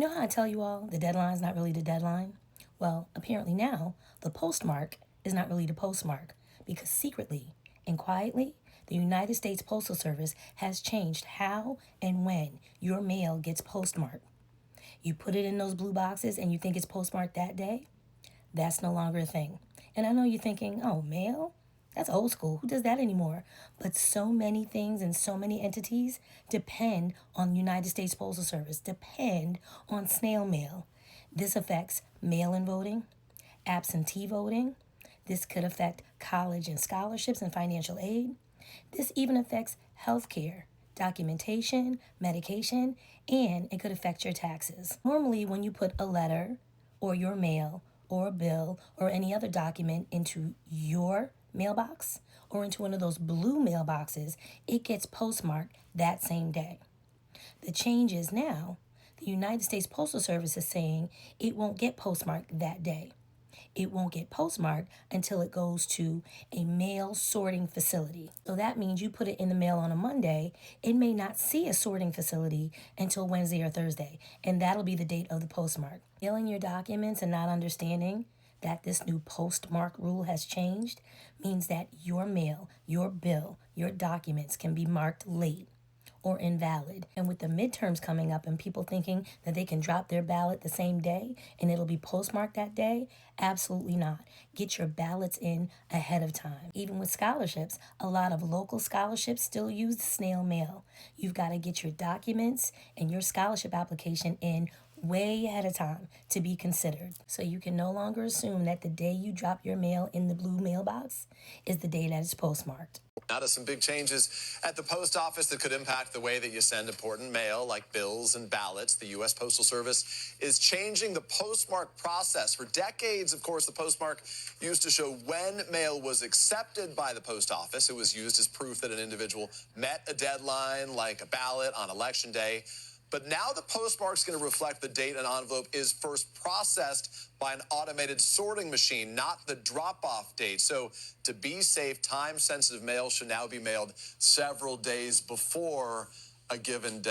You know how I tell you all the deadline's not really the deadline? Well, apparently now the postmark is not really the postmark because secretly and quietly, the United States Postal Service has changed how and when your mail gets postmarked. You put it in those blue boxes and you think it's postmarked that day? That's no longer a thing. And I know you're thinking, oh, mail? That's old school. Who does that anymore? But so many things and so many entities depend on the United States Postal Service, depend on snail mail. This affects mail in voting, absentee voting. This could affect college and scholarships and financial aid. This even affects health care, documentation, medication, and it could affect your taxes. Normally, when you put a letter or your mail or a bill or any other document into your mailbox or into one of those blue mailboxes, it gets postmarked that same day. The change is now the United States Postal Service is saying it won't get postmarked that day. It won't get postmarked until it goes to a mail sorting facility. So that means you put it in the mail on a Monday, it may not see a sorting facility until Wednesday or Thursday, and that'll be the date of the postmark. Mailing your documents and not understanding that this new postmark rule has changed means that your mail, your bill, your documents can be marked late or invalid. And with the midterms coming up and people thinking that they can drop their ballot the same day and it'll be postmarked that day, absolutely not. Get your ballots in ahead of time. Even with scholarships, a lot of local scholarships still use snail mail. You've got to get your documents and your scholarship application in way ahead of time to be considered. So you can no longer assume that the day you drop your mail in the blue mailbox is the day that it's postmarked. Now to some big changes at the post office that could impact the way that you send important mail like bills and ballots. The U.S. Postal Service is changing the postmark process. For decades, of course, the postmark used to show when mail was accepted by the post office. It was used as proof that an individual met a deadline like a ballot on Election Day. But now the postmark's going to reflect the date an envelope is first processed by an automated sorting machine, not the drop-off date. So to be safe, time-sensitive mail should now be mailed several days before a given deadline.